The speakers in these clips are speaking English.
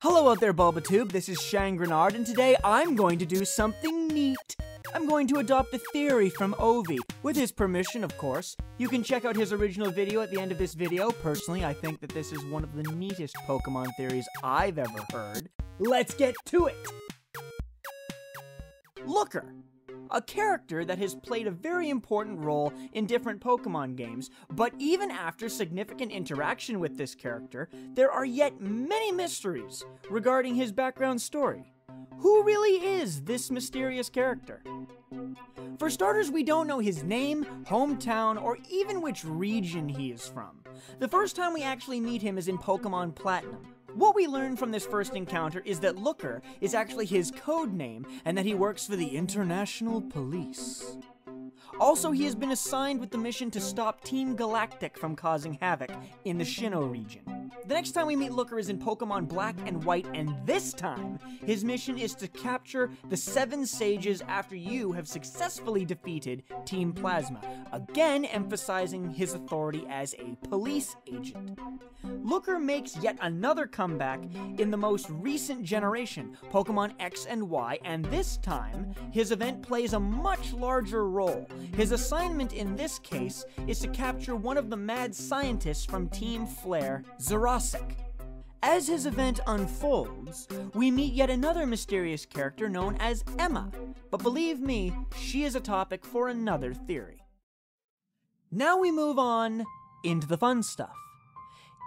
Hello out there, Bulba Tube. This is Shangrenard, and today I'm going to do something neat. I'm going to adopt a theory from Ovi, with his permission, of course. You can check out his original video at the end of this video. Personally, I think that this is one of the neatest Pokemon theories I've ever heard. Let's get to it! Looker. A character that has played a very important role in different Pokemon games, but even after significant interaction with this character, there are yet many mysteries regarding his background story. Who really is this mysterious character? For starters, we don't know his name, hometown, or even which region he is from. The first time we actually meet him is in Pokemon Platinum. What we learn from this first encounter is that Looker is actually his code name and that he works for the International Police. Also, he has been assigned with the mission to stop Team Galactic from causing havoc in the Sinnoh region. The next time we meet Looker is in Pokemon Black and White, and this time, his mission is to capture the 7 Sages after you have successfully defeated Team Plasma, again emphasizing his authority as a police agent. Looker makes yet another comeback in the most recent generation, Pokemon X and Y, and this time, his event plays a much larger role. His assignment in this case is to capture one of the mad scientists from Team Flare, Zerosik. As his event unfolds, we meet yet another mysterious character known as Emma, but believe me, she is a topic for another theory. Now we move on into the fun stuff.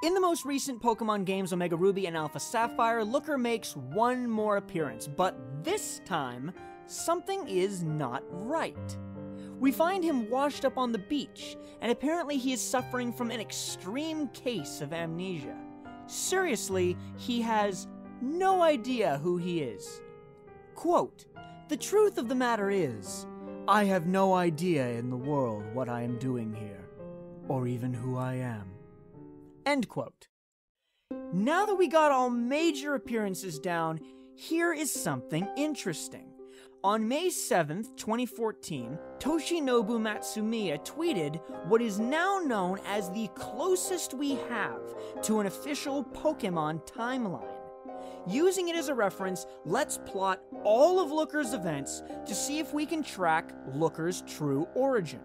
In the most recent Pokemon games Omega Ruby and Alpha Sapphire, Looker makes one more appearance, but this time, something is not right. We find him washed up on the beach, and apparently he is suffering from an extreme case of amnesia. Seriously, he has no idea who he is. Quote, "The truth of the matter is, I have no idea in the world what I am doing here, or even who I am." End quote. Now that we got all major appearances down, here is something interesting. On May 7th, 2014, Toshinobu Matsumiya tweeted what is now known as the closest we have to an official Pokemon timeline. Using it as a reference, let's plot all of Looker's events to see if we can track Looker's true origin.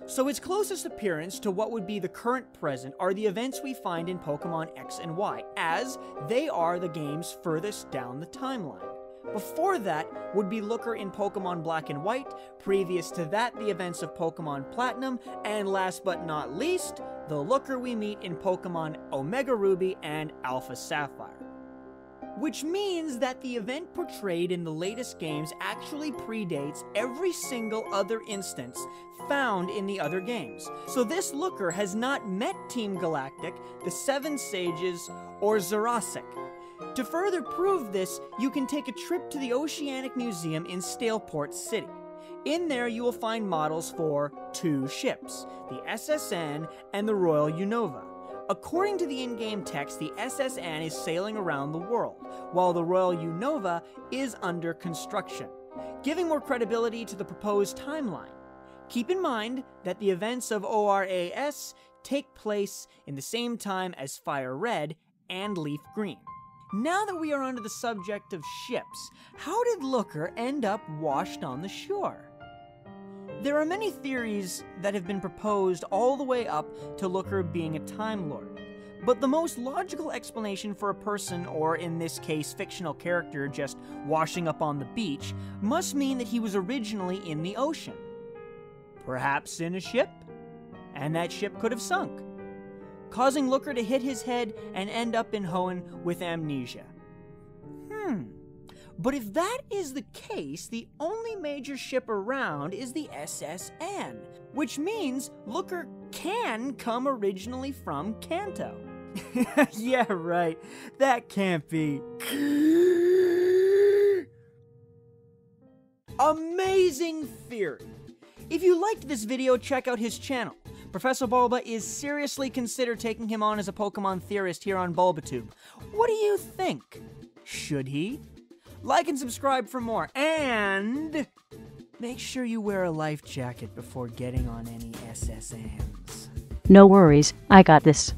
So its closest appearance to what would be the current present are the events we find in Pokemon X and Y, as they are the games furthest down the timeline. Before that would be Looker in Pokemon Black and White, previous to that the events of Pokemon Platinum, and last but not least, the Looker we meet in Pokemon Omega Ruby and Alpha Sapphire. Which means that the event portrayed in the latest games actually predates every single other instance found in the other games. So this Looker has not met Team Galactic, the 7 Sages, or Zerosik. To further prove this, you can take a trip to the Oceanic Museum in Staleport City. In there you will find models for 2 ships, the SSN and the Royal Unova. According to the in-game text, the SSN is sailing around the world, while the Royal Unova is under construction, giving more credibility to the proposed timeline. Keep in mind that the events of ORAS take place in the same time as Fire Red and Leaf Green. Now that we are onto the subject of ships, how did Looker end up washed on the shore? There are many theories that have been proposed all the way up to Looker being a Time Lord, but the most logical explanation for a person, or in this case fictional character, just washing up on the beach must mean that he was originally in the ocean. Perhaps in a ship? And that ship could have sunk, causing Looker to hit his head and end up in Hoenn with amnesia. But if that is the case, the only major ship around is the SSN, which means Looker can come originally from Kanto. Yeah, right. That can't be. Amazing theory. If you liked this video, check out his channel. Professor Bulba is seriously consider taking him on as a Pokemon theorist here on BulbaTube. What do you think? Should he? Like and subscribe for more, and make sure you wear a life jacket before getting on any SSNs. No worries, I got this.